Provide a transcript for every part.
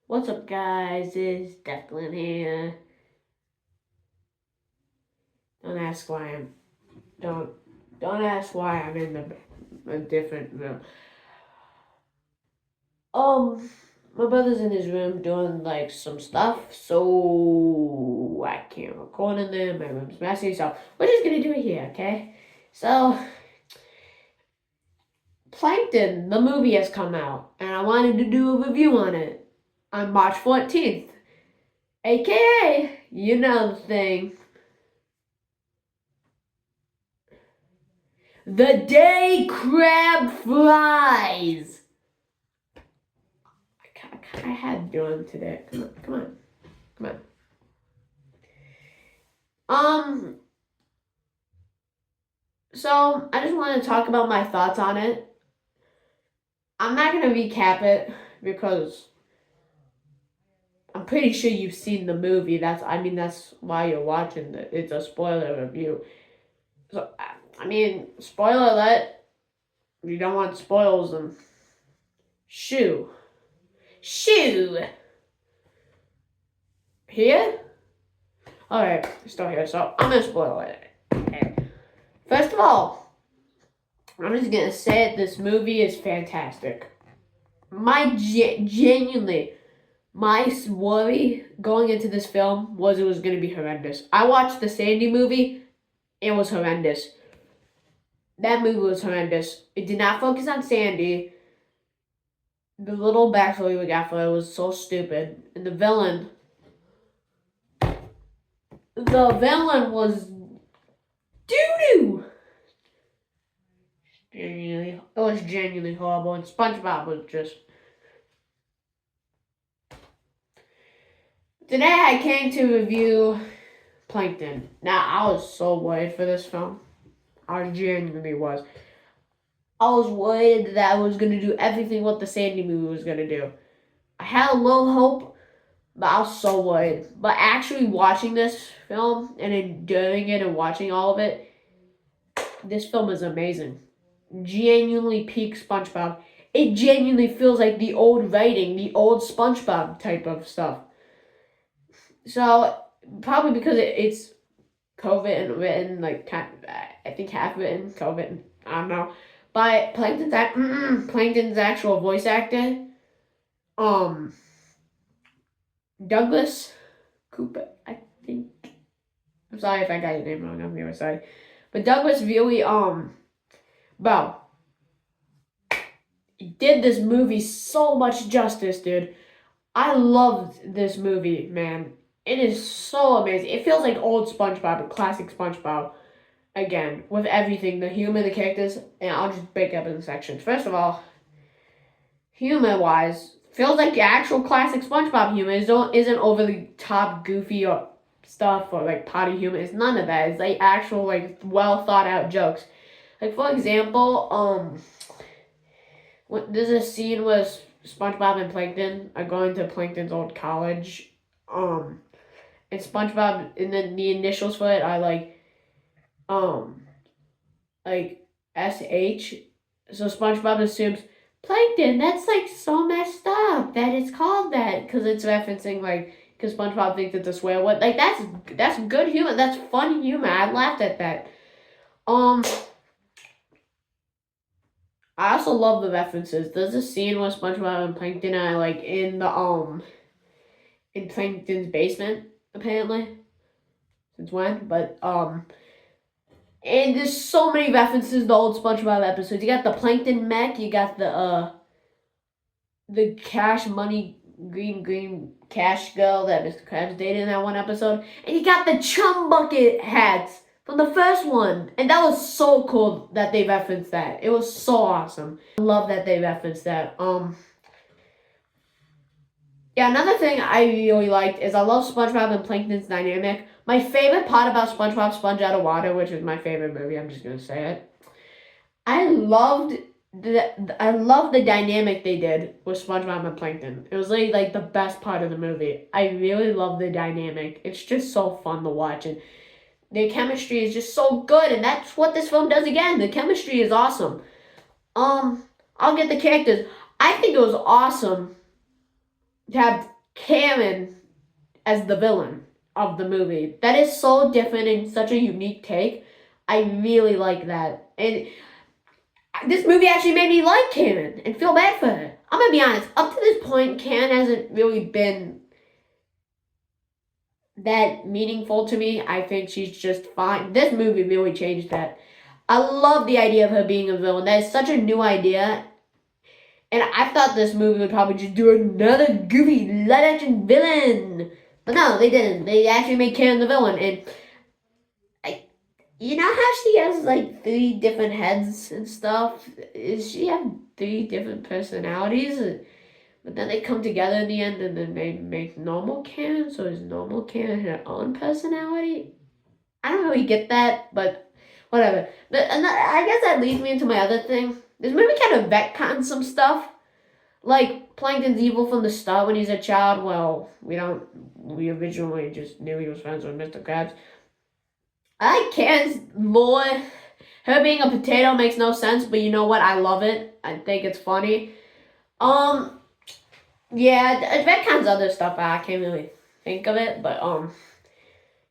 What's up, guys? It's Declan here. Don't ask why I'm don't don't ask why I'm in a different room. My brother's in his room doing like some stuff, so I can't record in there. My room's messy, so we're just gonna do it here, okay? So, Plankton, the movie has come out, and I wanted to do a review on it on March 14th, aka you know the thing. The day crab flies. I had doing today. Come on. So I just want to talk about my thoughts on it. I'm not gonna recap it because I'm pretty sure you've seen the movie. That's why you're watching it. It's a spoiler review. So spoiler alert. If you don't want spoils, then shoo. Here? Alright, still here, so I'm gonna spoil it. Okay. First of all, I'm just gonna say it, this movie is fantastic. Genuinely, my worry going into this film was it was gonna be horrendous. I watched the Sandy movie, it was horrendous. That movie was horrendous. It did not focus on Sandy. The little backstory we got for it was so stupid. And the villain was doo-doo. It was genuinely horrible. And SpongeBob was just... Today I came to review Plankton. Now, I was so worried for this film. I genuinely was. I was worried that I was going to do everything what the Sandy movie was going to do. I had a little hope, but I was so worried. But actually watching this film and enjoying it and watching all of it, this film is amazing. Genuinely peak SpongeBob. It genuinely feels like the old writing, the old SpongeBob type of stuff. So, probably because it's COVID and written, like, I think half written, COVID, I don't know. But Plankton's actual voice actor, Douglas Cooper, I think. I'm sorry if I got your name wrong, I'm really sorry. But Douglas really, bro, he did this movie so much justice, dude. I loved this movie, man. It is so amazing. It feels like old SpongeBob, classic SpongeBob. Again, with everything, the humor, the characters, and I'll just break up into sections. First of all, humor-wise, feels like the actual classic SpongeBob humor isn't over the top, goofy or stuff or like potty humor. It's none of that. It's like actual like well thought out jokes. Like for example, there's a scene where SpongeBob and Plankton are going to Plankton's old college, and SpongeBob, and then the initials for it are like SH. So SpongeBob assumes Plankton. That's like so messed up that it's called that because it's referencing because SpongeBob thinks it's a swear word. Like that's good humor. That's fun humor. I laughed at that. I also love the references. There's a scene where SpongeBob and Plankton are like in Plankton's basement apparently. Since when? But and there's so many references to the old SpongeBob episodes. You got the Plankton mech, you got the cash money green cash girl that Mr. Krabs dated in that one episode. And you got the chum bucket hats from the first one. And that was so cool that they referenced that. It was so awesome. I love that they referenced that. Yeah, another thing I really liked is I love SpongeBob and Plankton's dynamic. My favorite part about SpongeBob Sponge Out of Water, which is my favorite movie, I'm just gonna say it. I loved the dynamic they did with SpongeBob and Plankton. It was like the best part of the movie. I really love the dynamic. It's just so fun to watch, and their chemistry is just so good, and that's what this film does again. The chemistry is awesome. I'll get the characters. I think it was awesome to have Karen as the villain of the movie. That is so different and such a unique take. I really like that. And this movie actually made me like Karen and feel bad for her. I'm gonna be honest, up to this point, Karen hasn't really been that meaningful to me. I think she's just fine. This movie really changed that. I love the idea of her being a villain. That is such a new idea. And I thought this movie would probably just do another goofy live action villain. But no, they didn't. They actually made Karen the villain. And you know how she has like 3 different heads and stuff? Is she have 3 different personalities? But then they come together in the end and then they make normal Karen. So is normal Karen her own personality? I don't really get that, but whatever. I guess that leads me into my other thing. This movie kind of retcons some stuff. Like, Plankton's evil from the start when he's a child. Well, we originally just knew he was friends with Mr. Krabs. I like Karen's more. Her being a potato makes no sense, but you know what? I love it. I think it's funny. Yeah, retcons other stuff. I can't really think of it, but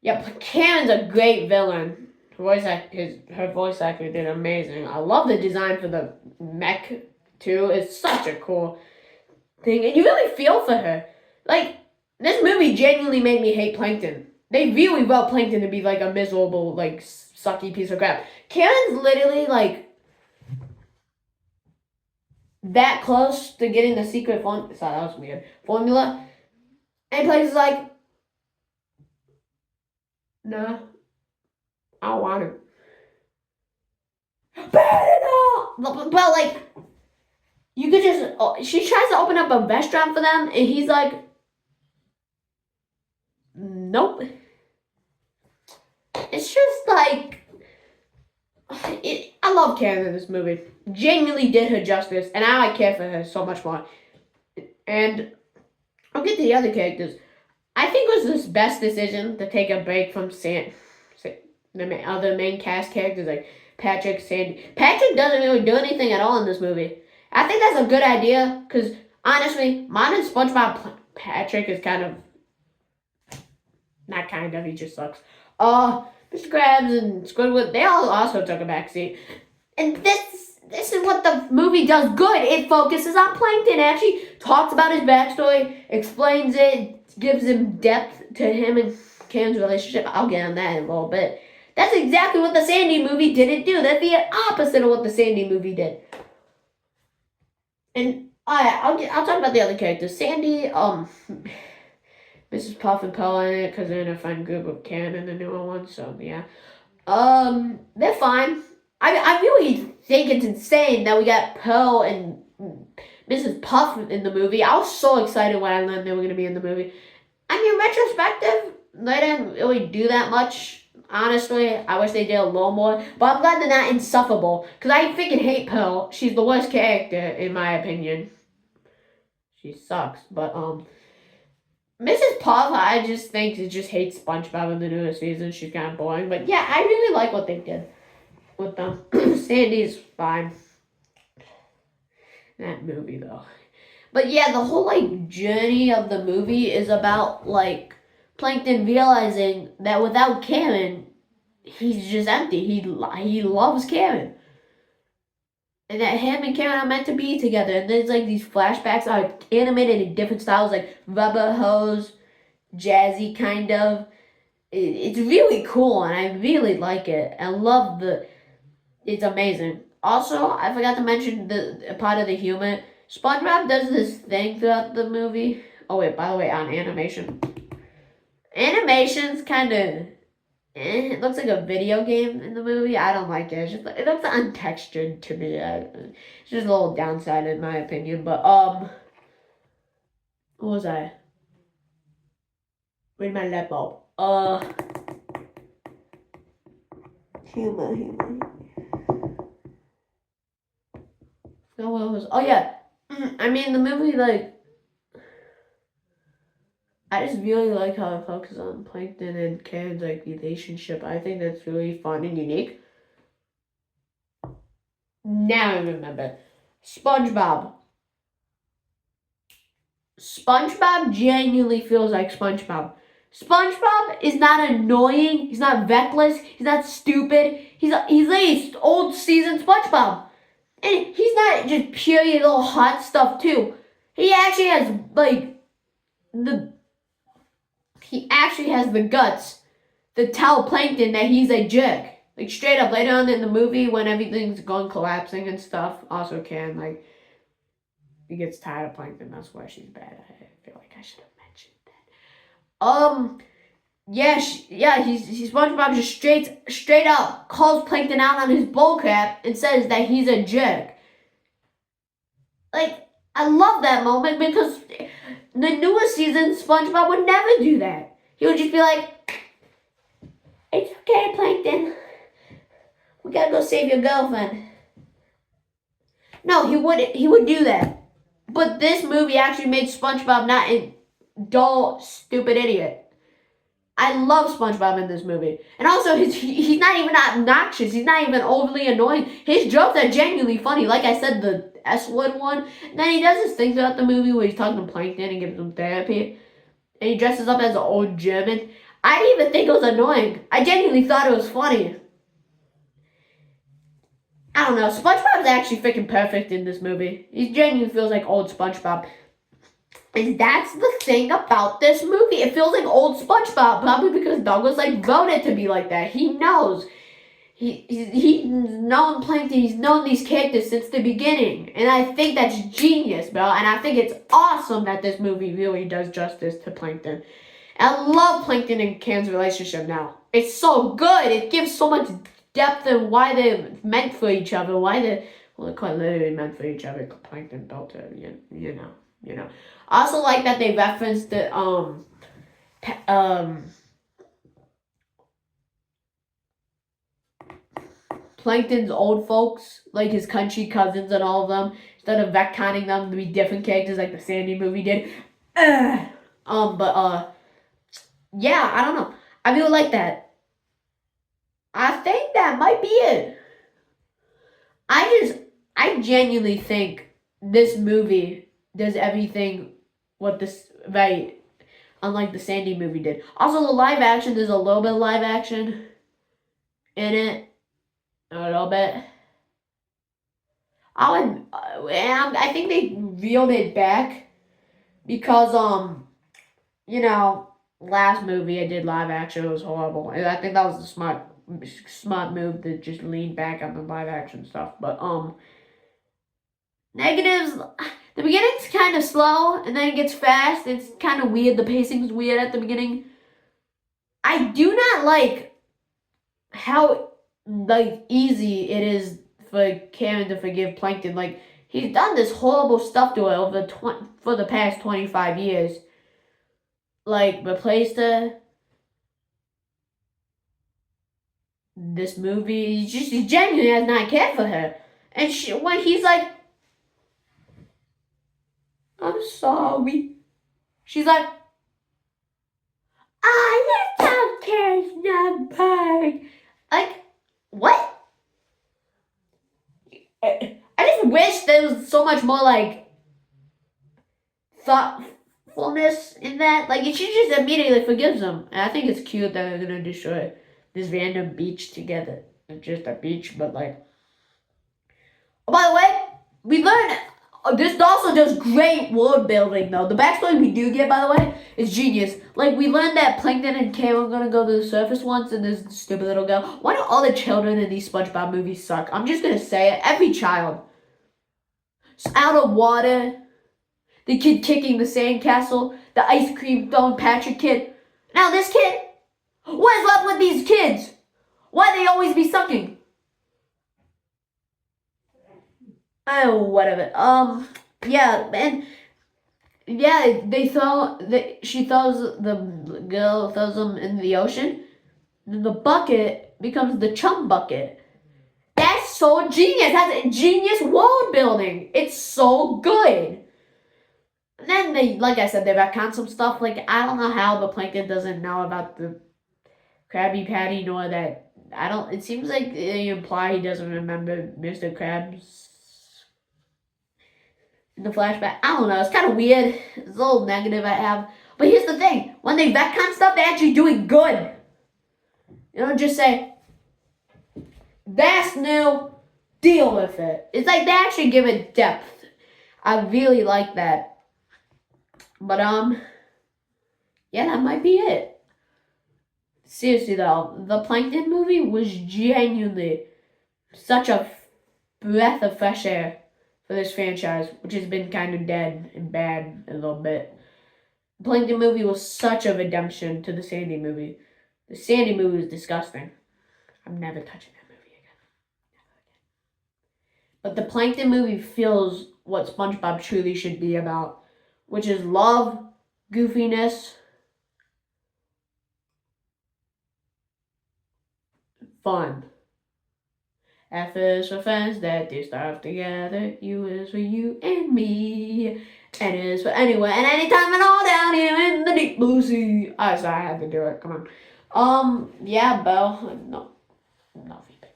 yeah, Karen's a great villain. Her voice actor did amazing. I love the design for the mech too. It's such a cool thing, and you really feel for her. Like, this movie genuinely made me hate Plankton. They really wrote Plankton to be like a miserable, like sucky piece of crap. Karen's literally like that close to getting the secret formula. Sorry, that was weird. Formula, and Plankton's like, nah, I don't want it. But like, you could just. She tries to open up a restaurant for them, and he's like, nope. It's just like, I love Karen in this movie. Genuinely did her justice, and now I care for her so much more. And I'll get to the other characters. I think it was the best decision to take a break from the other main cast characters like Patrick, Sandy. Patrick doesn't really do anything at all in this movie. I think that's a good idea because honestly, modern SpongeBob Patrick is kind of not kind of. He just sucks. Mr. Krabs and Squidward, they all also took a backseat. And this is what the movie does good. It focuses on Plankton. It actually talks about his backstory, explains it, gives him depth to him and Karen's relationship. I'll get on that in a little bit. That's exactly what the Sandy movie didn't do. That's the opposite of what the Sandy movie did. And I'll talk about the other characters. Sandy, Mrs. Puff and Pearl in it because they're in a fun group with Karen and the newer one. So yeah, they're fine. I really think it's insane that we got Pearl and Mrs. Puff in the movie. I was so excited when I learned they were gonna be in the movie. I mean, retrospective, they didn't really do that much. Honestly, I wish they did a little more. But I'm glad they're not insufferable. Because I freaking hate Pearl. She's the worst character, in my opinion. She sucks. But, Mrs. Puff, I just think she just hates SpongeBob in the newest season. She's kind of boring. But yeah, I really like what they did with them. Sandy's fine. That movie, though. But yeah, the whole, like, journey of the movie is about, like, Plankton realizing that without Karen, he's just empty. He loves Karen. And that him and Karen are meant to be together. And there's like these flashbacks are animated in different styles, like rubber hose, jazzy kind of. It's really cool and I really like it. I love it's amazing. Also, I forgot to mention the part of the humor. SpongeBob does this thing throughout the movie. Oh wait, by the way, on animation. Animation's kind of, it looks like a video game in the movie. I don't like it. It looks untextured to me. It's just a little downside in my opinion. But what was I? Where's my light bulb? Humor. No, what was? Oh yeah. I mean the movie like. I just really like how it focuses on Plankton and Karen's like relationship. I think that's really fun and unique. Now I remember. SpongeBob. SpongeBob genuinely feels like SpongeBob. SpongeBob is not annoying. He's not reckless. He's not stupid. He's like old seasoned SpongeBob, and he's not just purely little hot stuff too. He actually has like the he actually has the guts to tell Plankton that he's a jerk. Like straight up later on in the movie when everything's going collapsing and stuff. Also can like he gets tired of Plankton. That's why she's bad. I feel like I should have mentioned that. He's SpongeBob just straight up calls Plankton out on his bullcrap and says that he's a jerk. Like I love that moment because the newest season SpongeBob would never do that. He would just be like, "It's okay, Plankton. We gotta go save your girlfriend." No, he wouldn't. He would do that. But this movie actually made SpongeBob not a dull, stupid idiot. I love SpongeBob in this movie. And also, he's not even obnoxious. He's not even overly annoying. His jokes are genuinely funny. Like I said, the S-word one. And then he does this thing throughout the movie where he's talking to Plankton and gives him therapy. And he dresses up as an old German. I didn't even think it was annoying. I genuinely thought it was funny. I don't know. SpongeBob is actually freaking perfect in this movie. He genuinely feels like old SpongeBob. And that's the thing about this movie. It feels like old SpongeBob, probably because Douglas voted to be like that. He knows. He's known Plankton. He's known these characters since the beginning. And I think that's genius, bro. And I think it's awesome that this movie really does justice to Plankton. And I love Plankton and Can's relationship now. It's so good. It gives so much depth and why they're meant for each other. Why they're quite literally meant for each other. Plankton built it, you know. I also like that they referenced the Plankton's old folks, like his country cousins and all of them, instead of retconning them to be different characters like the Sandy movie did. Yeah, I don't know. I really like that. I think that might be it. I genuinely think this movie does everything what this right, unlike the Sandy movie did. Also, the live action, there's a little bit of live action in it, a little bit. I think they reeled it back because last movie I did live action, it was horrible, and I think that was the smart move to just lean back on the live action stuff. But negatives, the beginning's kind of slow and then it gets fast. It's kind of weird. The pacing's weird at the beginning. I do not like how easy it is for Karen to forgive Plankton. Like he's done this horrible stuff to her for the past 25 years. Like replaced her. This movie, he genuinely has not cared for her. And when he's like, "I'm sorry," she's like, "I don't care, number." Like, what? I just wish there was so much more thoughtfulness in that. Like, she just immediately forgives him. And I think it's cute that they're gonna destroy this random beach together. It's just a beach, but Oh, by the way, we learned this also does great world building though. The backstory we do get, by the way, is genius. Like we learned that Plankton and Cam are gonna go to the surface once, and this stupid little girl. Why do all the children in these SpongeBob movies suck? I'm just gonna say it. Every child. It's out of water. The kid kicking the sandcastle. The ice cream throwing Patrick kid. Now this kid. What is up with these kids? Why they always be sucking? Oh, whatever. The girl throws them in the ocean. Then the bucket becomes the chum bucket. That's so genius. That's genius world building. It's so good. And then like I said, they retcon some stuff. Like I don't know how, but Plankton doesn't know about the Krabby Patty, nor that it seems like they imply he doesn't remember Mr. Krabs. in the flashback. I don't know. It's kind of weird. It's a little negative I have. But here's the thing. When they retcon stuff, they actually do it good. You don't just say, that's new, deal with it. It's like they actually give it depth. I really like that. But, yeah, that might be it. Seriously, though, the Plankton movie was genuinely such a breath of fresh air for this franchise, which has been kind of dead and bad a little bit. The Plankton movie was such a redemption to the Sandy movie. The Sandy movie was disgusting. I'm never touching that movie again. But the Plankton movie feels what SpongeBob truly should be about, which is love, goofiness, fun. F is for friends that do stuff together. U is for you and me. N is for anywhere and anytime and all down here in the deep blue sea. I had to do it. Come on. Yeah, Belle. No feedback.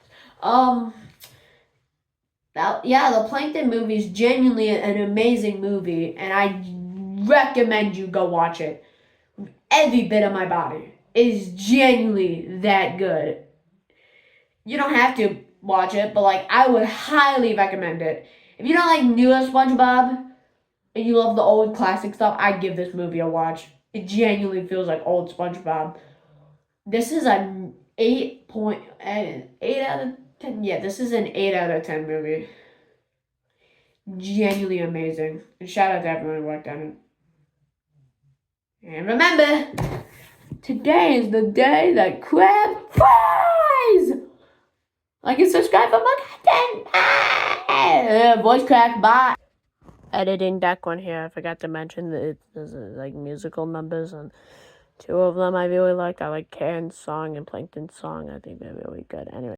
The Plankton movie is genuinely an amazing movie, and I recommend you go watch it. Every bit of my body is genuinely that good. You don't have to watch it, but like I would highly recommend it. If you don't like newer SpongeBob and you love the old classic stuff, I'd give this movie a watch. It genuinely feels like old SpongeBob. This is an 8 out of 10. Yeah, this is an 8 out of 10 movie. Genuinely amazing. And shout out to everyone who worked on it. And remember, today is the day that crab fries! Like and subscribe for more content. Voice crack, bye. Editing deck one here. I forgot to mention that there's like musical numbers, and 2 of them I really liked. I like Karen's song and Plankton's song. I think they're really good. Anyway.